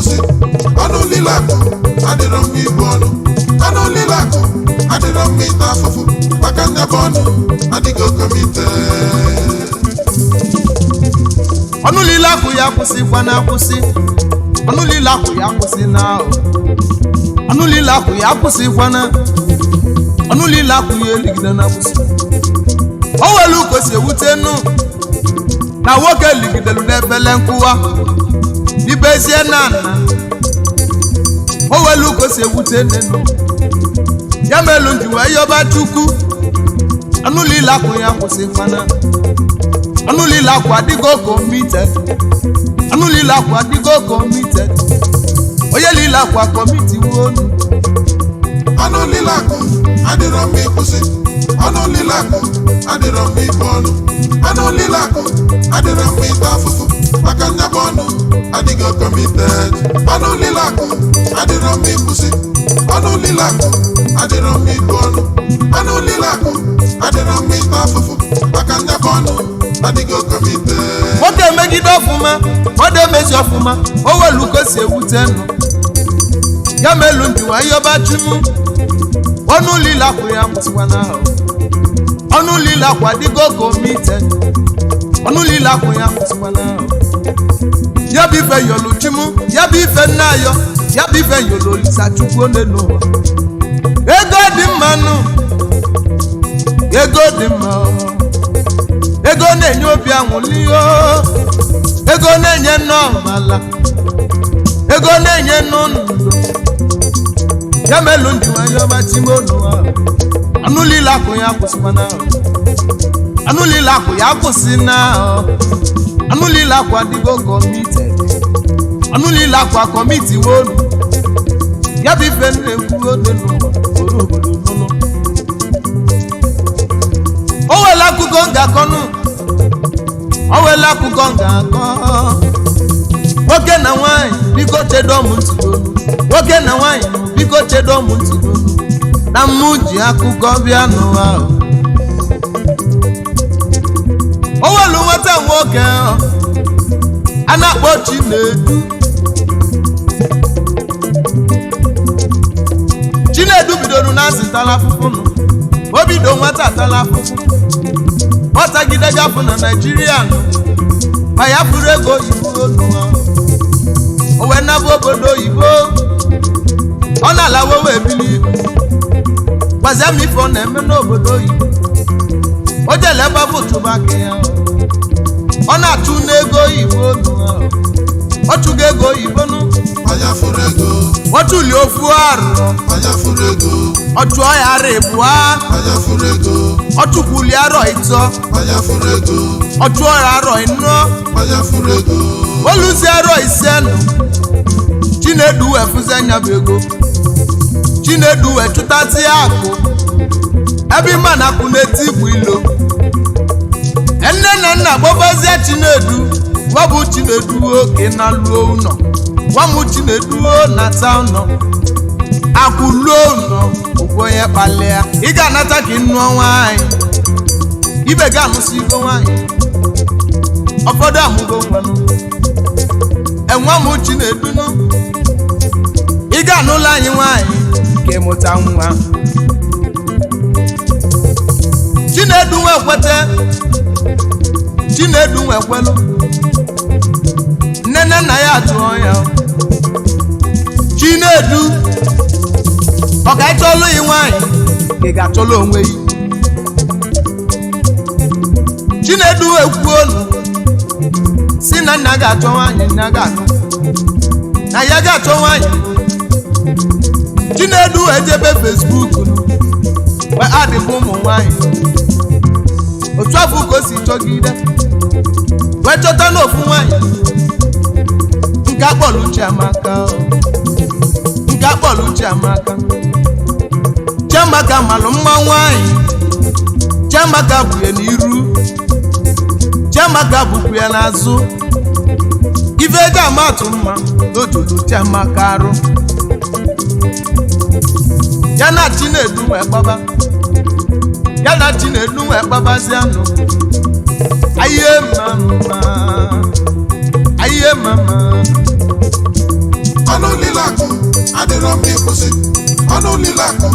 pussy. Onu Lili, I did on me bono. Onu Lili, I did on me tafufu. Bakanya bono, I did go committed. Onu Lili ya pussy fana pussy. Onu Lili ya pussy now. Onu Lili ya pussy fana. Onu Lili ya ligida na pussy. Owelu ko se wutenu. Na woke ligidelu n'ebele nkuwa. Ibezie nana. Owelu ko se wutenu. Ya melu njiwa yoba chukwu. Onu Lili ya pussy fana. Onu Lili adigo committed. Onu Lili adigo committed. Oye Lili committee wonu. Onu Lili, I did on me pussy. Onu Lili, I did on me bono. Onu Lili, I did on me tafufu. Bakanya bono, I did go committed. Onu Lili, I did on me pussy. Onu Lili, I did on me bono. Onu Lili, I did on me tafufu. Bakanya bono, I did go committed. What they make it ofuma, what they make ofuma. Owelu ko se wutenu. Ya melu njiwa yoba chukwu. Onu Lili ya pussy fana. Onu Lili adigo committed. Onu Lili ya pussy fana. Ya bife yolo chimu, ya bife nayo, ya bife yolo lisa chukwu nenu. Ego di manu, ego di manu. Ego na-enye obi anwụli o. Ego na-enye n'ọmala. Ego na-enye n'ndụ. Ya melu njiwa yoba chimonu ha. Onu Lili ya pussy fana. Onu Lili ya pussy na. Onu Lili adigo committed. Onu Lili committee wonu. Ya bife na-ekwu odenu. Owela kuko ngakonu. Owela kuko ngakon. Woke na wine, biko chedo muntidonu. Woke na wine, biko chedo muntidonu. Na muji akuko bia no wa. Owelu nwata nwoke anakpo Chinedu. Chinedu bidoro na asitala fufunu. Obido nwata atala fufu. Nwata gidega fu na Nigeria no. Ma ya furu ego oyibo no. Owe na bo obodo oyibo. Ona lawo we bili. Waza mi fo na eme no obodo oyibo. O je le ba foto ba ke ya. Ona tu na ego oyibo no. O tu ge ego oyibo no. Aya furu ego. O tu li ofu aro. Aya furu ego. Otu oya rebuwa. Aya furu ego. Otu kuli aro ito. Aya furu ego. Otu oya aro ino. Aya furu ego. Oluzi aro isenu. Chinedu efuze nyabego. Chinedu chutati ako. Ebi mana kuneti builo. Enne na nna bobozie Chinedu. Wabu Chinedu oke na luo uno. Wamu Chinedu na town no. Akulo no. Oye palea. Iga nata ki nnu nwanyi. Ibe ga nusi go nwanyi. Ofodo amugo nwanu. Enwa mu Chinedu no. Iga nula anyi nwanyi ke muta nwa. Chinedu wekwete. Chinedu wekwelu. Nene na ya atuo ya. Chinedu Oga itolu iwanyi Iga tolu onwe yi. Chinedu ekwu olu. Si na nna ga atọ nwanyi nna ga atọ. Na ya ga atọ nwanyi. Chinedu ejebe Facebook we adịbụ ụmụ nwanyi. Otu afọ ka o si chọgide. We chọta n'ofu nwanyi. Nke akpọlụ Chiamaka. Nke akpọlụ Chiamaka. Chiamaka malụ mma nwanyi. Chiamaka bụ ya n'iru. Chiamaka bụ ya n'azụ. Ife eji amatụ mma n'otutu Chiamaka arụ. Ya na Chinedu wee kpaba. Ya na Chinedu wee kpabazi anụ. Aye mama. Aye mama. akụ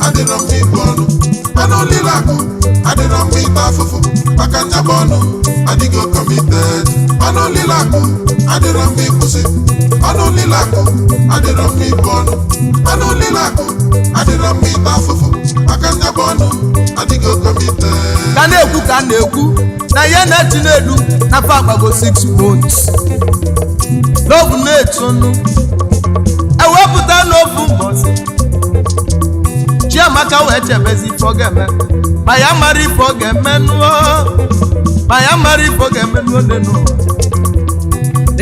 adịrọ mma ibu ọnụ anụ lile akụ adịrọ mma ịta afụfụ maka nyaba ọnụ adịgo committed anụ lile akụ adịrọ mma ịkwụsị anụ lile akụ adịrọ mma ibu ọnụ anụ lile akụ adịrọ mma ịta afụfụ maka nyaba ọnụ adịgo committed ka na-ekwu na ya na-echi na-edu na fa agbago 6 months n'obu na-etonu ewepụta n'ofu mbọsị Chiamaka wee chebezi ife ọ ga-eme ma ya mara ife ọ ga-eme n'ụwa na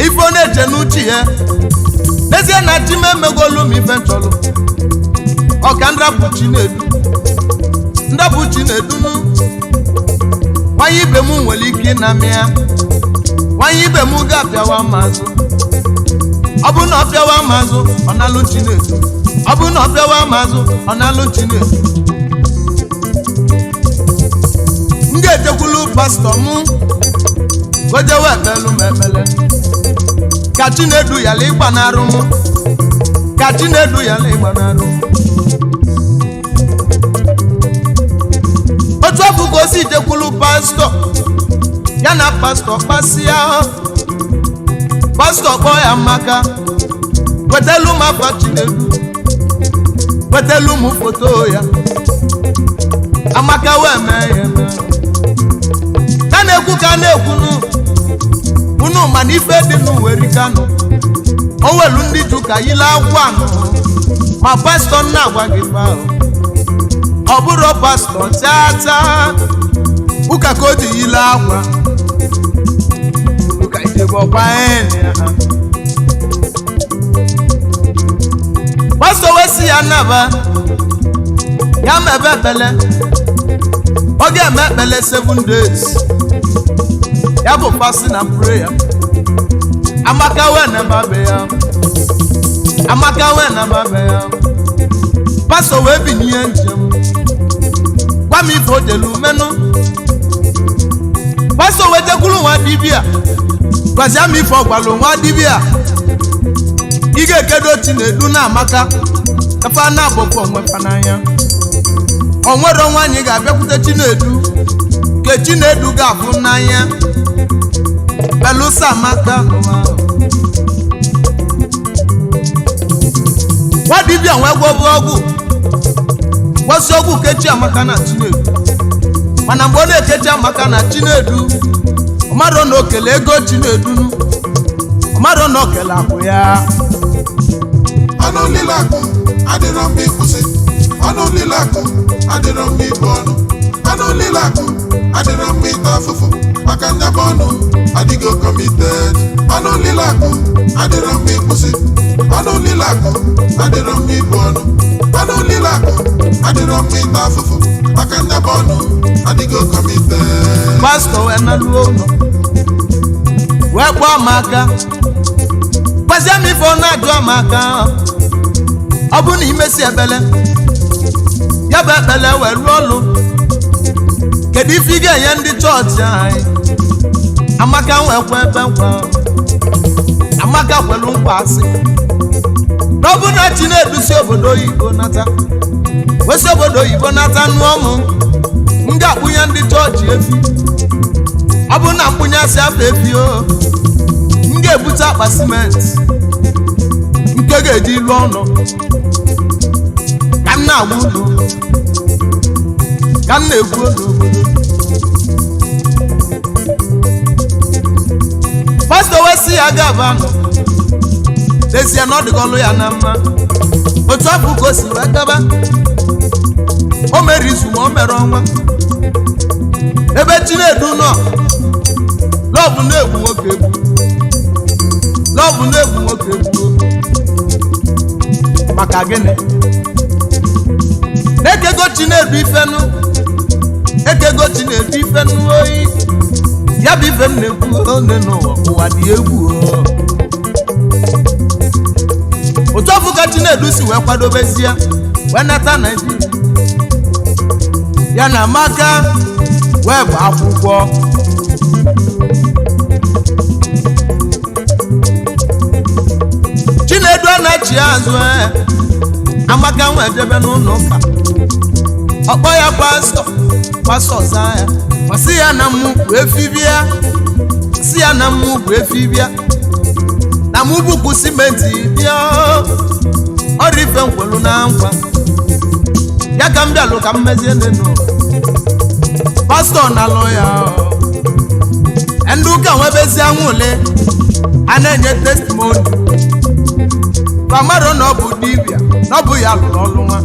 ife ọ na-eche n'uche ya n'ezie na chi m emegolu m ife nchọlụ ọka ndapụ chi na-edunu nwanyị ibe m nwere ike ịna m ya nwanyị ibe m ga-apịawa m azụ ọ bụ na ọ pịawa m azụ ọ na-alụ Chinedu ọ bụ na ọ pịawa m azụ ọ na-alụ Chinedu m ga-ejekwulu pastọ m gojewe ekpelu m ekpele ka Chinedu yala ịgbanarị m ka Chinedu yala ịgbanarị m otu afọ ka o si jekwulu pastọ ya na pastọ kpasịa pastọ kpọọ ya Amaka wetelu m afa Chinedu wetelu m foto ya Amaka wee mee ya ka na-ekwu unu mana ife dị n'Uwerikanụ o welu ndị ju ka yile akwa anụ ma pastọ na-agwa gị ahụ ọ bụrụ pastọ tata ụka ka o ji yile akwa ụka idebọkwa pastọ wesi ya naba ya mebe ekpele ọ ga-eme ekpele 7 days ya bụ fasting and prayer Amaka wee na babe ya pastọ wee binye njem gwa m ife o jelu menụ pastọ wee jekwuru nwa dibịa gwazia m ife ọ gwalụ nwa dibịa ị ga-ekedo Chinedu na Amaka efe a na-abụkwa onwefa n'anya o nwere nwaanyị ga-abịakwute Chinedu ke Chinedu ga-abụ n'anya belusa Amaka nwa dibịa nwee gwọsi ọgwụ kechi Amaka na Chinedu mana mgbe ọ na-ekechi Amaka na Chinedu ọmarọ na okele ego Chinedu ọmarọ na okele akwụ ya anụ lile akụ adịrọ mma ịkwụsị anụ lile akụ adịrọ mma ibu ọnụ anụ lile akụ adịrọ mma ịta afụfụ maka nyaba ọnụ adịgo committed anụ lile akụ adịrọ mma ịkwụsị anụ lile akụ adịrọ mma ibu ọnụ anụ lile akụ adịrọ mma ịta afụfụ maka nyaba ọnụ adịgo committed pastọ wee naluo ụlọ wee kpọọ Amaka gwazie m ife ọ na-ajụ Amaka ọ bụ na imesi ekpele ya bụ ekpele wee rụọ ọlụ kedu ife ị ga-enye ndị chọọchị anyị Amaka wee kwe ebe nkwa Amaka kwelu nkwa asị na ọ bụ na Chinedu si obodo oyibo nata wesi obodo oyibo nata nụọ m ga-akpụnye ndị chọọchị efi ọ bụ na mkpụnye asị afọ efi m ga-ebute akpa simenti nke ga-eji ilu ọnụ ka m na-agba ụlọ ka m na-egwu n'obodo pastọ wesi ya ga-aba nọ n'ezie na ọ dịgọlụ ya na mma otu afọ ka o si wee gaba o mere izu ma o mere ọnwa ebe Chinedu nọ lọbụ na-egwu nwoke egwu maka gịnị na-ekego Chinedu ifenu oyi ya bụ ife m na-ekwu one n'ụwa ụwa dị egwu otu ọfụ ka Chinedu si wee kwadobezie wee nata Naịjirịa ya na Amaka wee bụ akwụkwọ Chinedu anachi azụ amaka nwe jebe n'ụlọ ụka ọkpọ ya pastọ zaa ya ọsị ya na mụ bụ efi bịa si ya na mụ bụ efi bịa na mụ bụkwu simenti bịa ọrụ ife nkwelu na nkwa ya ka m bịalụ ka m mezie n'ụlọ pastọ na-alụ ya ndị ụka nwebezi anwụle a na-enye testimoni pamaro na ọ bụ dibịa na ọ bụ ya lụrụ ọlụ nwa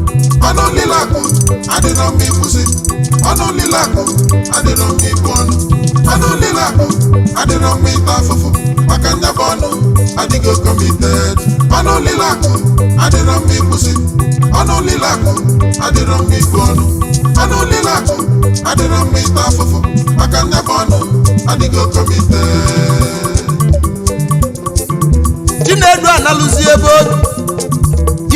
ọnụ lile akụ adịrọ m ịkwụsị ọnụ lile akụ adịrọ m ịbụ ọnụ ọnụ lile akụ adịrọ m ịta afụfụ maka nyaba ọnụ adịgo committed ọnụ lile akụ adịrọ m ịkwụsị ọnụ lile akụ adịrọ m ịbụ ọnụ ọnụ lile akụ adịrọ m ịta afụfụ maka nyaba ọnụ adịgo committed Chinedu analụzi ebe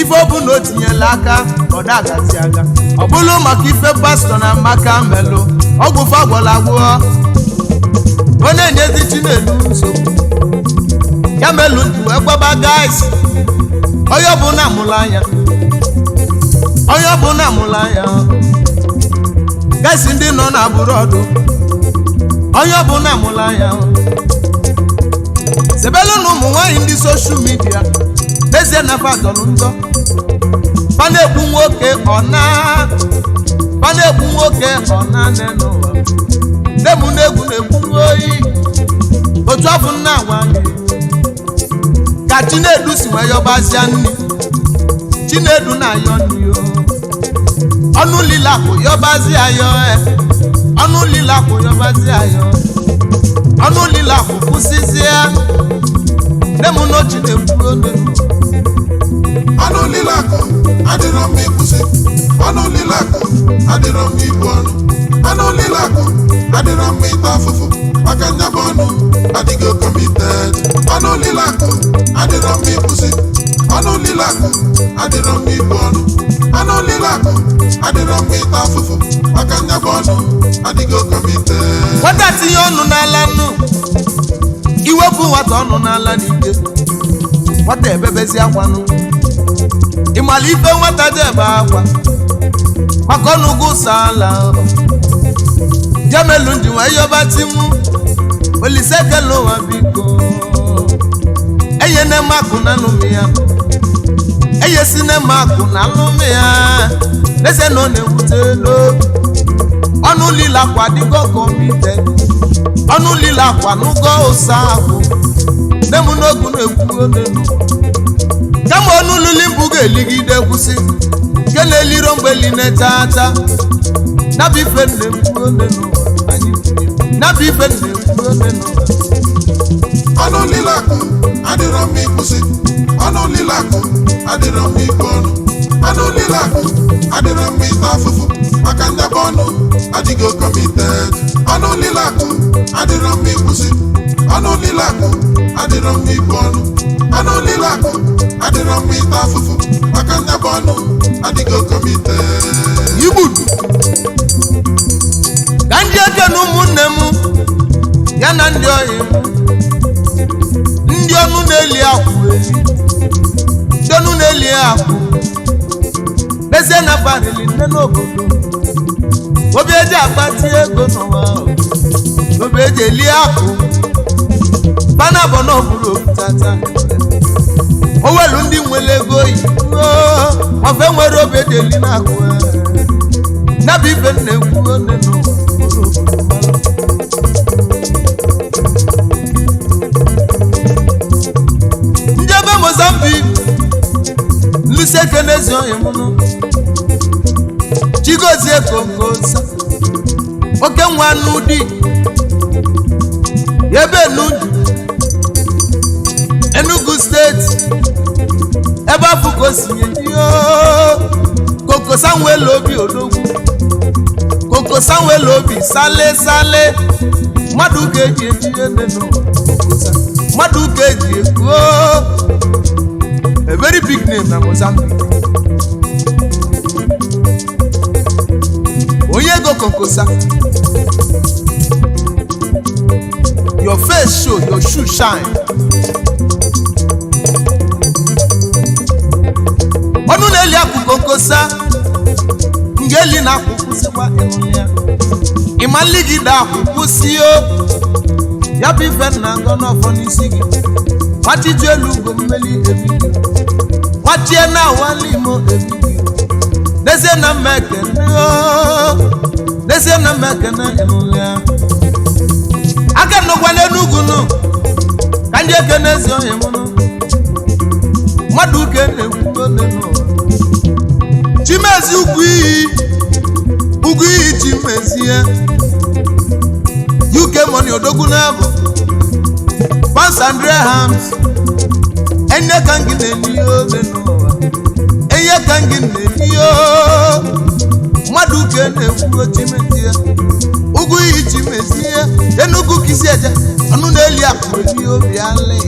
ife ọ bụ na o tinyela aka ọ dagazi aga ọ bụrụ maka ife pastọ na maka melụ ọgwụ fagwọlagwọ ọ na-enyezi Chinedu nsogbu ya melụ ndụ wee gbaba guys onye ọbụla amụla anya guys ndị nọ na abụrọdụ onye ọbụla amụla anya sebelu na ụmụ nwaanyị ndị soshal midia n'ezie na fadọlụ ndọ fa na-egbu nwoke ọna n'ụwa nemu na-egwu na-egbu oyi otu afọ nna nwanyị ka Chinedu si wee yọbazia nri Chinedu na-ayọ nri ọnụ lile akụ yọbazi ayọ ọnụ lile akụ yọbazi ayọ ọnụ lile akụ kwụsịzie nemu n'ochi na-ekwu ọnụ lile akụ adịrọ m ịkwụsị ọnụ lile akụ adịrọ m ịbụ ọnụ ọnụ lile akụ adịrọ m ịta afụfụ maka nyaba ọnụ adịgo committed ọnụ lile akụ adịrọ m ịkwụsị ọnụ lile akụ adịrọ m ịbụ ọnụ ọnụ lile akụ adịrọ m ịta afụfụ maka nyaba ọnụ adịgo committed nwata tinye ọnụ n'ala nụ iwepụ nwata ọnụ n'ala n'ike nwata ebebezi akwanụ ịmala ife nwata dị ebe akwa maka ọnụgụ sala jamelu ndị nwa yọbatinwu olise kele ụwa biko eyene makụ na alụmị ya eyesine makụ na alụmị ya lese na ọ na-ewute n'obi ọnụ lile akwa dịgo committed ọnụ lile akwa n'ụgọ ụsa akwụ nemu n'ogu na-ekwu onenu kama ọnụ lili mbụ ga-eligide kwụsị nke na-eliro mgbe lineta ata nabụ ife na-ekwu onenu nabụ ife na-ekwu onenu ọnụ lile akụ adịrọ m ịkwụsị ọnụ lile akụ adịrọ m ịbụ ọnụ ọnụ lile akụ adịrọ m ịta afụfụ maka nyaba ọnụ adịgo committed ọnụ lile akụ adịrọ m ịkwụsị ọnụ lile akụ adịrọ m ịbụ ọnụ ọnụ lile akụ adịrọ m ịta afụfụ maka nyaba ọnụ adịgo committed igbudu ka ndị eke na ụmụnne m ya na ndị oyi ndị ọnụ na-eli akwụ ndị ọnụ na-eli akwụ n'ezie na barili nne n'obodo obi eji akpati ego n'ụwa obi eji eli akụ bana bụ na ọbụrụ tata owelu ndị nwere ego oyibo ofe nwere obi eji eli n'akụ nabụ ife na-ekwu one njebe Mozambique nluseke n'ezi onye mụnụ chigozie kongosa oke nwa n'ụdị ebe n'udu Enugu steeti ebe afọ ka o sinye koko sanwele obi odogwu koko sanwele obi sale mmadụ ga-eji eji mmadụ ga-eji ekwu a very big name na Mozambique onye ego konkosa your face show your shoe shine Onu Lili akụkọ nkosa ngeli na akwụkwụsịkwa ịnụ ya ịmaligide akwụkwụsịo ya bụ ife na ngọ n'ọfọ n'isi gị nwachiju elu ugo mmeli ebighị nwachie na awali imo ebighị n'ezie na mmekene n'ezie na mmekene ịnụ ya aka nnukwa n'enugwu nụ ka ndị ekene ezi onye mụnụ mmadụ uke na-ekwugo n'ụwa chimezi ugwu iyi chimezie UK money odogwu n'abụ Pans Andrehams enye ka ngị na-eliyo n'ụwa enye ka ngị na-eliyo mmadụ uke na-ekwugo chimezie ugwu iyi chimezie Enugu kisi eje ọnụ na-eli akụ eliyo bịalị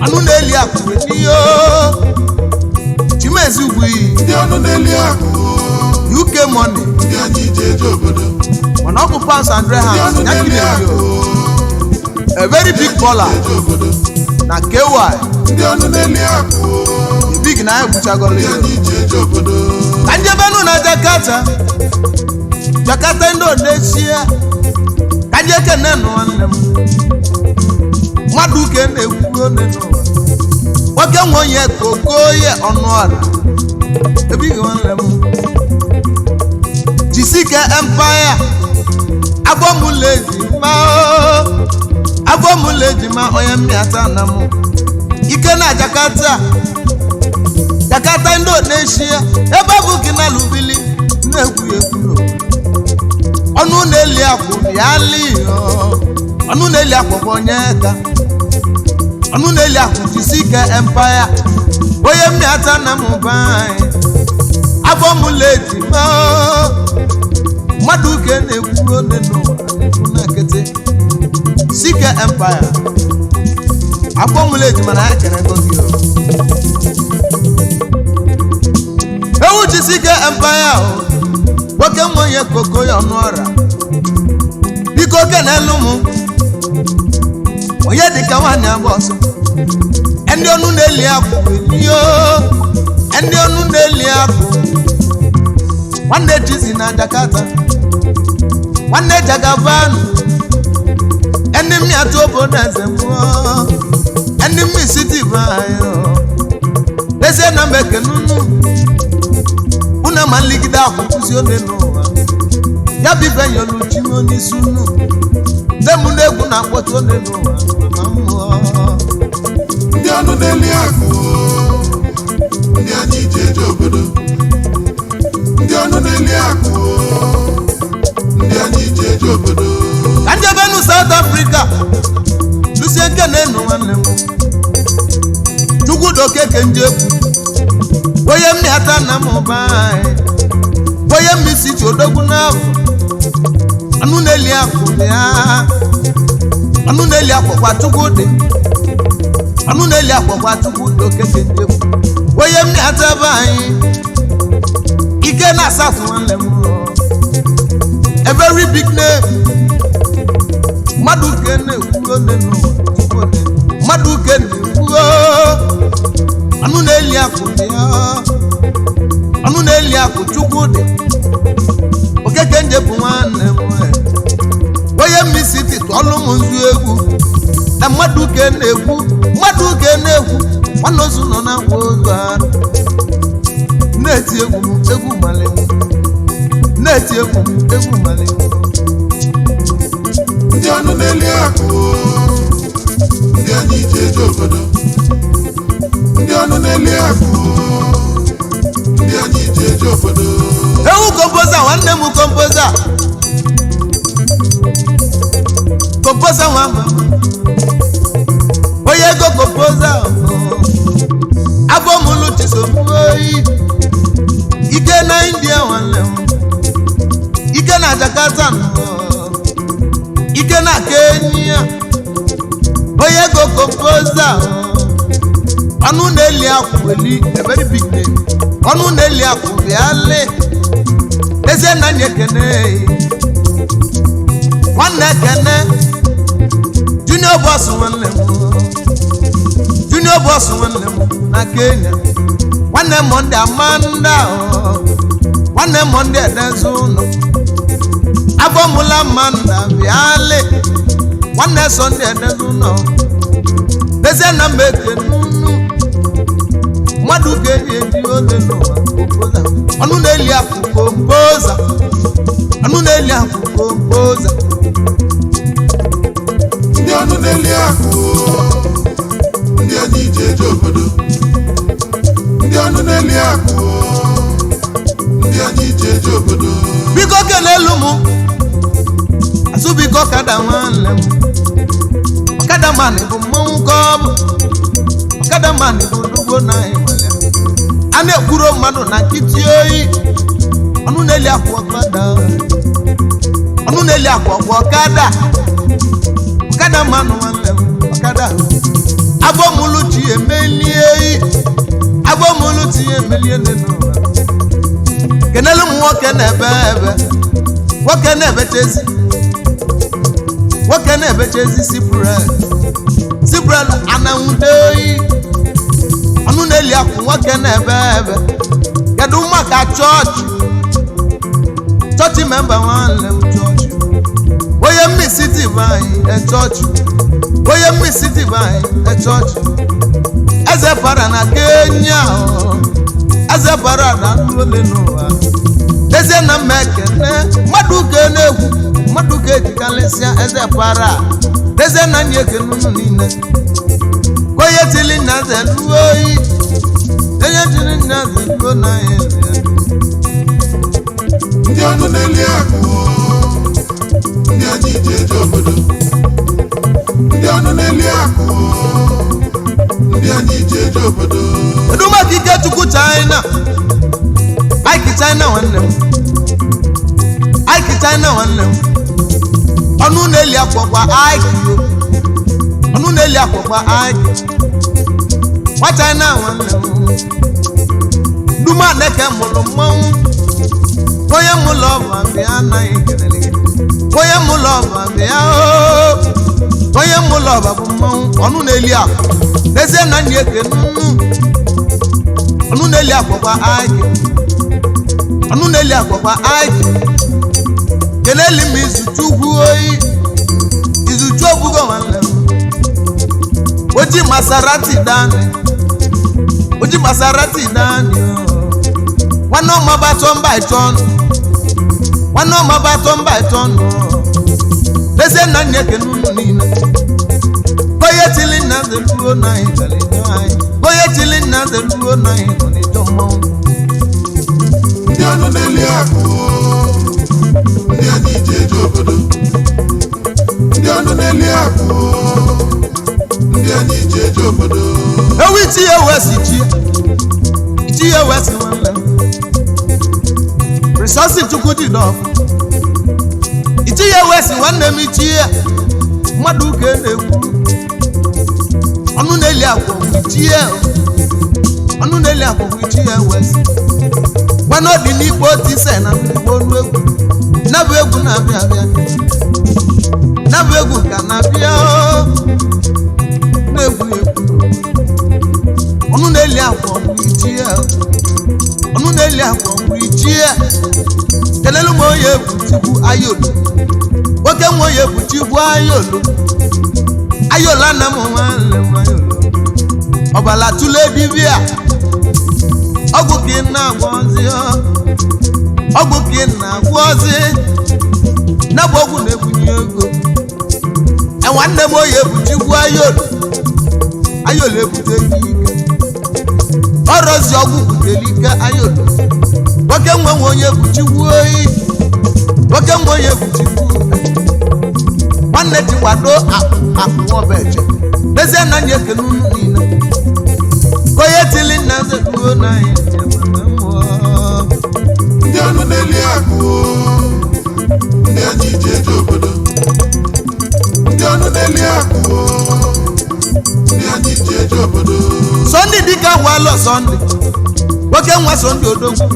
ọnụ na-eli akụ eliyo chimezi ugwu iyi ndị ọnụ na-eli akụ UK money ndị anyị ji eje obodo mana ọ bụ Pans Andrehams ya kiri a very big baller na KY ndị ọnụ na-eli akụ the big na anyị buchagoro ndị anyị ji eje obodo ka njebenu na Jakarta Indonesia ka nje kene nwanne m mmadụ uke na-ekwu one n'ụwa nwoke nwe onye kokoye ọnụ ọra ebighị nwanne m Jisike Empire abọmụleji ma onye mmịata na mụ ike na Jakarta Indonesia ebe bụ gị na lubili na-ekwu ekwu ọnụ na-eli akwụ bịalị ọnụ na-eli akwụ bụ onye ka ọnụ na-eli akwụ Jisike Empire onye mmịata na mụ be anyị abọmụleji ma mmadụ uke na-ekwu one n'ụwa ekwu na nkịtị Jisike Empire abọmụleji mana ha kere ego gị ewu Jisike Empire nwoke nwe onye koko ya ọnụ ọra biko kenelu m onye dịka nwaanyị agba ọsọ ndị ọnụ na-eli akwụ eliyo ndị ọnụ na-eli akwụ nwanne Jizi na Jakarta nwanne Jagaban ndị mmịatụ obodo eze mmụọ ndị mmisi diva anyị lezie na mbekenunu una maligide akwụkwụzi one n'ụwa ya bụ ibe nyolu chimo n'isi unu ndị mụ na-egwu na-akpọta one n'ụwa ma mmụọ ndị ọnụ na-eli akụ ndị anyị ji eje obodo ndị ọnụ na-eli akụ ndị anyị ji eje obodo ka njebenu South Africa lusie nke na-enu nwanne m Chukwudokeke njekwu onye mmịata na m ụba anyị onye mmisi ji odogwu n'afọ ọnụ na-eli akwụ ya ọnụ na-eli akwụkwa Chukwudị ọnụ na-eli akwụkwa Chukwudokeke njekwu onye mmịata be anyị ike na asatụ nwanne m a very big name mmadụ uke na-ekwu one n'ụwa mmadụ uke na-ekwu ọnụ na-eli akwụ ya ọnụ na-eli akwụ Chukwudị Okeke nje bụ nwanne m onye mmisi titụ ọlụ m nzu egwu na mmadụ uke na-ekwu nwanne ozu nọ na ngwa ozu arụ na-eti egwu mali na-eti egwu mali ndị ọnụ na-eli akụ ndị anyị ji eje obodo ndị ọnụ na-eli akụ ndị anyị ji eje obodo ewu kompoza nwanne m kompoza nwa onye ego kompoza abọmụlụ Chisomoyi ike na India nwanne m ike na Jakarta ike na Kenya onye ego kompoza ọnụ na-eli akwụ eli a very big name ọnụ na-eli akwụ bịalị eze na anyị ekene nwanne Ekene junior boss nwanne m na Kenya nwanne Monday Amanda nwanne Monday Edezuno abọmụla Amanda bịale nwanne Sunday Edezuno dezie na mbeke nunu mmadụ ga-eji eji ole n'ụwa ọnụ na-eli akụ kompoza ọnụ na-eli akụ kompoza ndị ọnụ na-eli akụ ndị anyị ije eje obodo ndị ọnụ na-eli akụ ndị anyị ije eje obodo biko kelelu m azụ biko ọkada nwanne m ọkada mmanụ bụ mmọnwụ ka ọ bụ ọkada mmanụ bụ nnukwu na ịnwale a na-ekwuro mmadụ na nkịtị oyi ọnụ na-eli akwa ọkada ọnụ na-eli akwa ọkada ọkada mmanụ nwanne m ọkada abọmụlụ chi emelie abọmụlụ chi emelie n'ụwa kenelu m nwoke na-ebe ebe nwoke na-ebechezi nwoke na-ebechezi sibrel ananwude oyi ọnụ na-eli akwụ nwoke na-ebe ebe kedu maka chọọchị memba nwanne m chọọchị onye mmisi divine chọọchị onye mmisi divine chọọchị eze para na Kenya eze para na ole n'ụwa dezie na mmekene mmadụ ka na-egwu mmadụ ka ejikalịsịa eze para dezie na nye kenunu niile onye tili na eze luo oyi onye tili na eze luo na ya ndị ọnụ na-eli akụ ndị anyị ije eje obodo ndị ọnụ na-eli akụ ndị anyị ije eje obodo kedu maka Ikechukwu China Ike China nwanne m Ike China nwanne m ọnụ na-eli akwụkwọ Ike ọnụ na-eli akwụkwọ Ike nwa China nwanne m duma neke mụrụ mmanwụ onye mụlọ ọba bịa anaghị kelele gị onye mụlọ ọba bịa onye mụlọ ọba bụ mmanwụ ọnụ na-eli akwa dezie na nyi eke nnu ọnụ na-eli akwụkwọ Ike ọnụ na-eli akwụkwọ Ike keleli m Izuchukwu oyi Izuchu obugo nwanne m oji Maserati dani nwanne ọma baton by ton nwanne ọma baton by ton dezie na nyi eke nnu niile onye tili na zeluo na ịgalị onye tili na zeluo na ịgalị mmọnwụ ndị ọnụ na-eli akụ ndị anyị ije eje obodo ndị ọnụ na-eli akụ ndị anyị ije eje obodo ewu ichie wesi nwanne resources Chukwu dị n'ọkụ ichie wesi nwanne m ichie mmadụ ka na-ekwu ọnụ na-eli akwa ichie ọnụ na-eli akwa ichie wesi gwana ọ dị n'ikpe otu ise na mgbigbo olu egwu nabụ egwu na-abịa nabụ egwu ka na-abịa na-egwu ọnụ na-eli akwa ichie ọnụ na-eli akwa ichie kelelu m onye ebuchikwu ayolo nwoke nwe onye ebuchikwu ayolo ana m nwanne m ayolo ọbala tụle dibịa ọgwụ ka ị na-agwọzi ọgwụ ka ị na-agwọzi nabụ ọgwụ na-ebunye ego nwanne m onye ebuchikwu ayolo ebute gị ike ọrọzi ọgwụ butere ike ayolo nwoke nwe onye ebuchikwu oyi nwoke nwe onye ebuchikwu nwanne ji kwado akụnwọbeje dezie na nye ekene unu niile onye tili nna zeruo na anyị ndị ọnụ na-eli akụ ndị anyị ije eje obodo ndị ọnụ na-eli akụ ndị anyị ije eje obodo Sunday dịka gwalọ Sunday nwoke nwa Sunday odogwu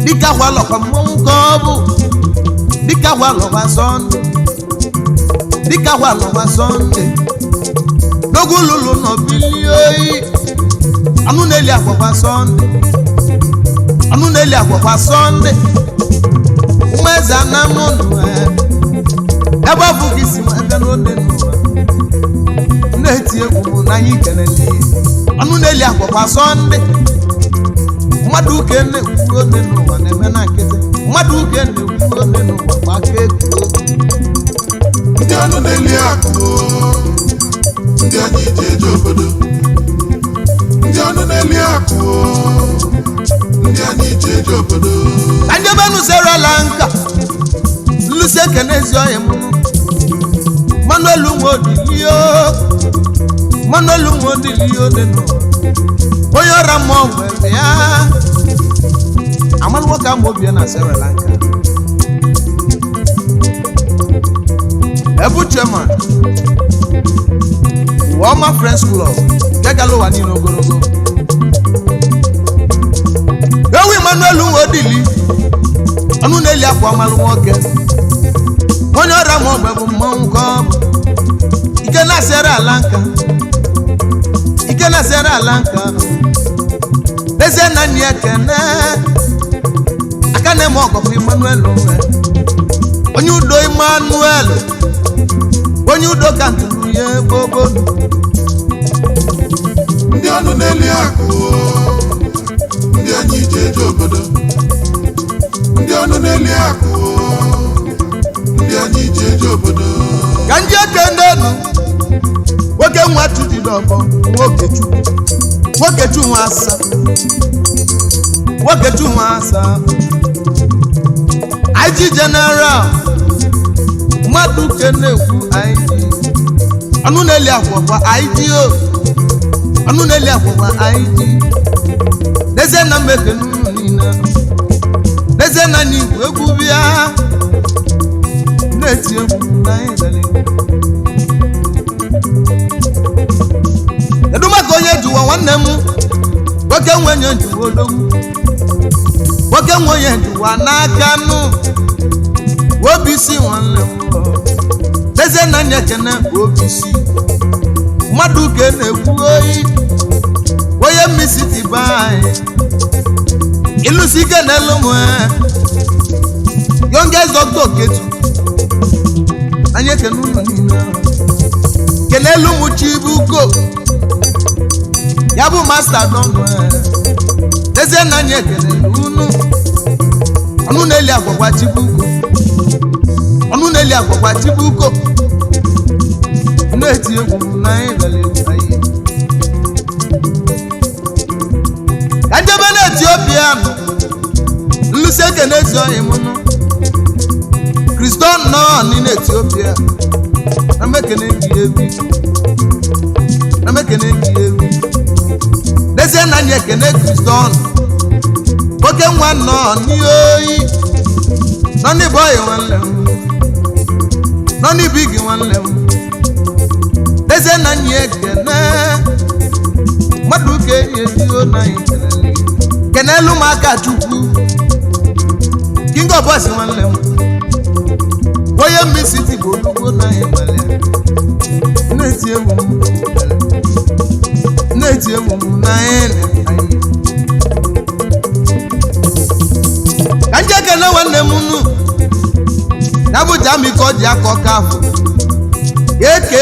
dịka gwalọ kwa mmọnwụ ka ọ bụ dịka gwalọ kwa Sunday dịka gwalọ kwa Sunday n'ogu lulu n'obili oyi Onu Lili akwakwa Sunday. Onu Lili akwakwa Sunday. Umeza na munu ebe ọ bụ ka isi ma ebe n'ode n'ụwa na-eti egwu na anyị kelele Onu Lili akwakwa Sunday. Mmadụ uke na-ekwu ode n'ụwa na-eme na nkịtị. Mmadụ uke na-ekwu ode n'ụwa gbaka ego. Ndị Onu Lili akụ ndị anyị ji eje obodo. Ndị Onu Lili akụ ndị anyị ji eje obodo. Ka njebenu Sri Lanka Lucy Ekenezi oyi mụ Manuel Nwodilio dị n'ụwa onye ọra mmụọ nwere ya amanụ nwoke ama obie na Sri Lanka Ebu Chairman Woma Friends Club gegala ụwa niile ogologo Ewu Manuel Nwodili Onu Lili akwa amalụ nwoke onye ọra ma ọgbe bụ mmanwụ ka ọ bụ ike na Sri Lanka eze na nni ekene aka na-eme ọgọfụ Emmanuel onye udo Emmanuel onye udo ka ntụrụ ya gbogbo Ndị Onu Lili akụ ndị anyị ji eje obodo. Ndị Onu Lili akụ ndị anyị ji eje obodo. ka ndị ekendenu nwoke nwa Chudidọbọ Nwokechu nwa asa IG General mmadụ kenekwu IG Onu Lili akwakwa IG Onu Lili akwakwa IG Deze na mmeke n'ụlọ niile Deze na n'igwe egwu bịa na-eti egwu na ịdali Edumaka onye juwa nwanne m nwoke nwenye juwa odogwu nwoke nwenye juwa n'aka nụ obisi nwanne m Deze na nyekene obisi mmadụ ka na-ekwu oyi onye mmisi tiba anyị ịlụsi ike n'elu m youngest doctor Ketu anyị ekene ụlọ niile kenelu m Chibuko ya bụ master dọnụ Deze na anyị ekene unu Onu Lili akwakwa Chibuko Onu Lili akwakwa Chibuko na-eti egwu na anyị lele anyị ka njebe na Etiopia Lucy Ekenezi oyi mụnụ Kriston nọ n'ime Etiopia na mekene gị ebi Deze na anyị ekene Kriston nwoke nwa nọ n'iyi nọ n'ịbụ oyi nwanne m nọ n'ibi gị nwanne m Deze na anyị ekene mmadụ ka ezigo na anyị kenelu m aka Chukwu King of Boys nwanne m onye mmisi bụ olugbo na anyị nwale na-eti egwu m na anyị ka nje ekene nwanne m nnu ya bụ Jami ka ọ ji aka ọka afọ aka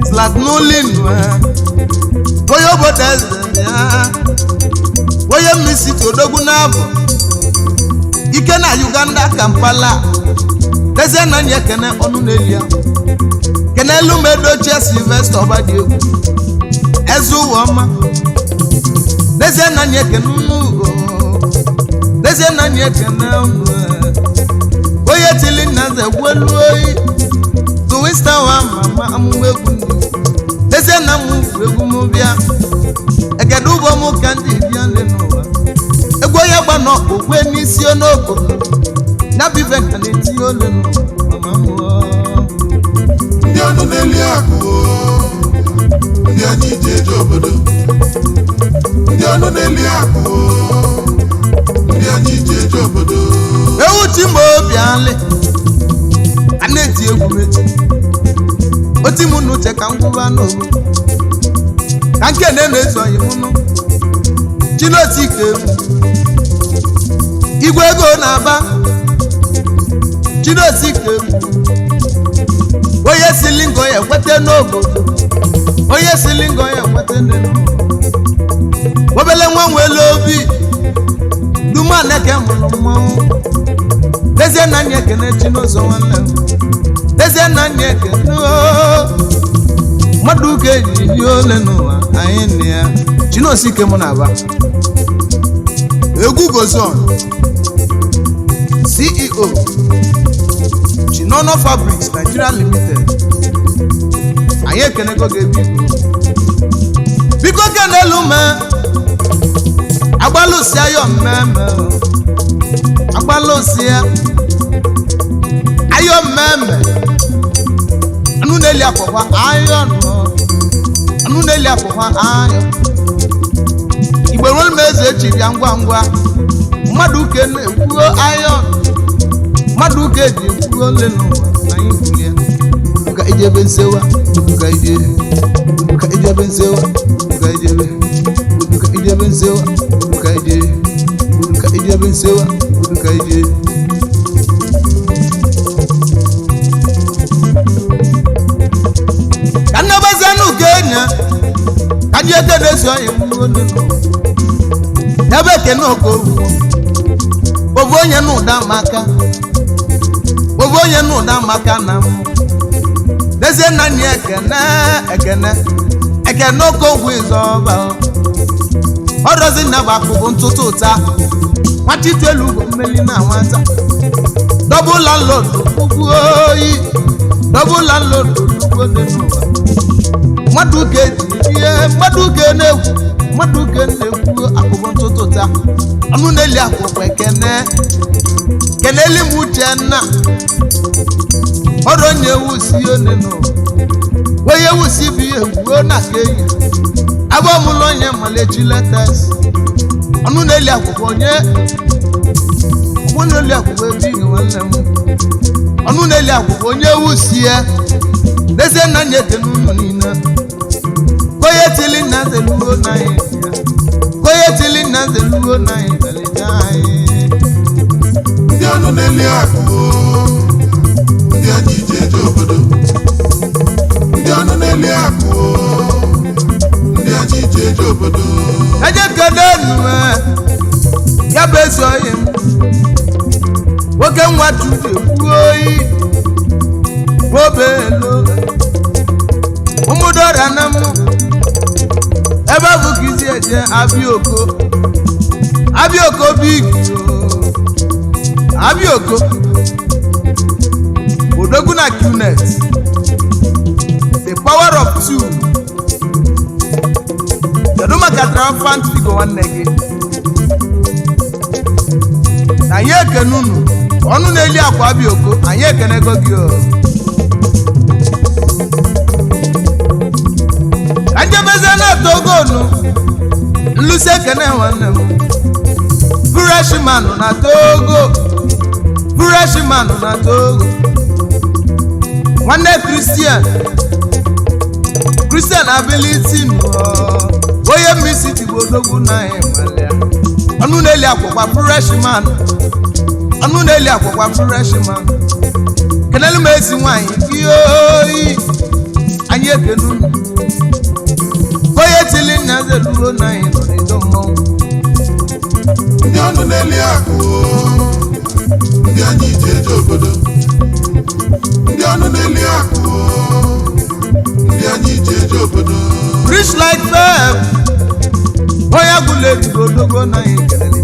Slatnulin onye obodo eze ya onye mmisi odogwu n'abụ ike na Uganda Kampala Deze na anyị ekene Onu Lili ya kenelu m Edochie Sylvester Ọbadiegwu eze ụwa ọma Deze na anyị ekene unu Deze na anyị ekene unu onye tili nna nze gwelu oyi Twinstar wa mama amụma egwu ndị Deze na m egwu m bịa ekedu ụbọ m ka ndị bịa ndị n'ụwa egwu onye gba n'okpukwe n'isi n'obodo na bive ka na-eti olu mama m Ndị Onu Lili akụ ndị anyị ji eje obodo. Ndị Onu Lili akụ ndị anyị ji eje obodo. ewu chi ma obi alị a na-eti egwu mechi oti m n'uche ka ngwụba n'ogo ka nke na-ezoghị m nụ Chinotike igwe ego na-aba Chinotike onye silingo ya ekwete n'obodo onye silingo ya ekwete n'elu obele nwa nwere obi duma neke mụrụ mmanwụ dezie na anya ekene Chinọzọ nwanne m dezie na anya ekene mmadụ ga-eji ole n'ụwa anyị nne ya Chinotike m na-aba egwu gozon CEO Chinono Fabrics Nigeria Limited anyị ekenego ga-ebi biko kenelu me agbalụsi ayo mmemme agbalụsi ayo mmemme anu na-eli akwụkwọ ayo anu na-eli akwụkwọ ayo igbe nwere m eze echi bịa ngwa ngwa mmadụ uke na-ekwuo ayo mmadụ uke eji ekwuo ole n'ụwa anyị kwulie ka ijebe nsewa ka ijebe nsewa ka ijebe nsewa ka ijebe nsewa ka ije ka nnabazanu Kenya ka je kedeso anyị mụọ ya be ke no ko obo onye n'ụda maka na m dezie na ni ekene okogwu izoba orozi na gbakụbụ ntụtụ ụta nwachitelu ugbo mmeli na nwata double landlord ugwu oyi double landlord ugwu dị n'ụwa mmadụ na-ekwu akụbụ ntụtụ ụta ọnụ na-eli akwụkwọ keneli m Uchenna ọrụ onye wusi one n'ụwa onye wusi bụ ihe gwuo na Kenya abụ ọmụlụ onye malechi letes ọnụ na-eli akwụkwọ onye na-eli akwụkwọ ebe ihe nwanne m ọnụ na-eli akwụkwọ onye wusi ya dezie na nye eke n'ụlọ niile koye tili na zeluo na anyị ndị ọnụ na-eli akwụkwọ ndị anyị ji eje obodo ndị ọnụ na-eli akwụkwọ ndị anyị ji eje obodo eje kedenu ya bụ ezi oyi m nwoke nwa tupu ekwu oyi obelo ụmụdọrịa na mụ ebe bụ ka isi eje Abioko big Abioko odogwu na Qnet the power of two kedu maka triumphant figure nwanne gị na anyị ekene unu ọnụ na-eli akwa Abioko anyị ekenego gị ka njebeze na-atogonu nlusi ekene nwanne m freshman na Togo nwanne Christian ability onye mmisi tigbo odogwu na ịmalịa ọnụ na-eli akwụkwọ freshman kenelu m ezi nwanyị gị oyi anyị ekene unu onye tili nna zeluo na anyị nọ n'ido mmọnwụ ndị ọnụ na-eli akwụkwọ ndị anyị ji eje obodo ndị ọnụ na-eli akwụkwọ ndị anyị ji eje obodo rich like feb onye agụla ebigo odogo na anyị kelele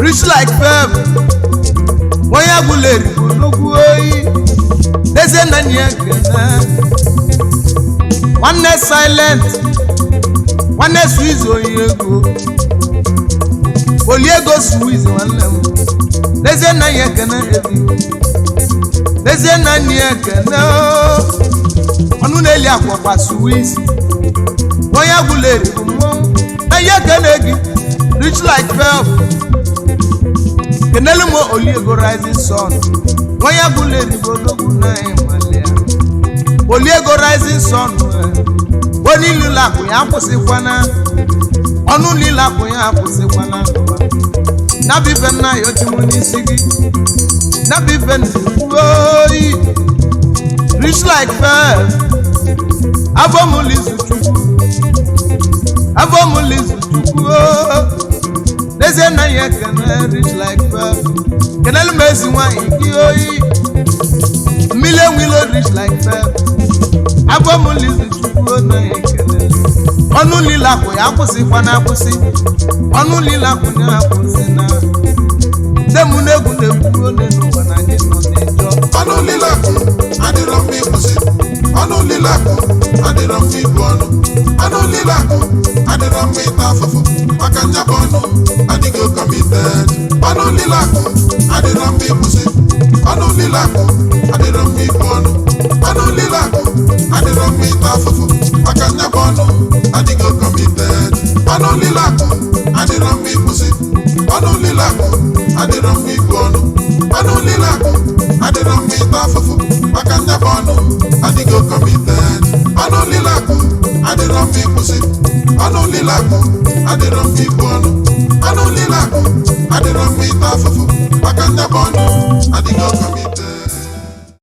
rich like feb onye agụla erigo odogwu oyi dezie na anyị ekele nwanne silent nwanne Swiss oyi ego Oliego Swiss nwanne m dezie na anyị ekele ebi dezie na anyị ekele ọnụ na-eli akwụkwọ Swiss onye agwụla erigo mmọnwụ na ihe ekele gị rich like velv kenelu m Oliego rising sun onye agwụla erigo odogwu na anyị nwanne ya Oliego rising sun Onu Lili akụ ya akwụsịkwana Onu Lili akụ ya akwụsịkwana Nabife nna ya otimu n'isi gị Nabife n'oyi Rich like fair Abomulizu chukwu Abomulizu chukwu N'ezie na ya kene rich like fair Kenelu mezi nwanyị gị oyi Million willow rich like fair Abomulizu chukwu na ya kene Onu Lili akụ ya akwụsịkwana akwụsị Onu Lili akụ ya akwụsị na Demu n'egwu na-egwu one n'ụwa na anyị nọ n'ịjọ Onu Lili akụ adịrọ mma ịkwụsị Onu Lili akụ adịrọ mma ibu ọnụ Onu Lili akụ adịrọ mma ịta afụfụ maka nyabụ ọnụ adịghị committed Onu Lili akụ adịrọ mma ịkwụsị Onu Lili akụ adịrọ mma ibu ọnụ Onu Lili akụ adịrọ mma ịta afụfụ maka nyabụ ọnụ adịghị committed Onu Lili akụ adịrọ mma ịkwụsị Onu Lili akụ adịrọ mma ibu ọnụ Onu Lili akụ adịrọ mma ịta afụfụ maka nyabụ ọnụ adịghị committed Onu Lili akụ adịrọ mma ịkwụsị Onu Lili akụ adịrọ mma ibu ọnụ Onu Lili akụ adịrọ mma ịta afụfụ maka nyabụ ọnụ adịghị committed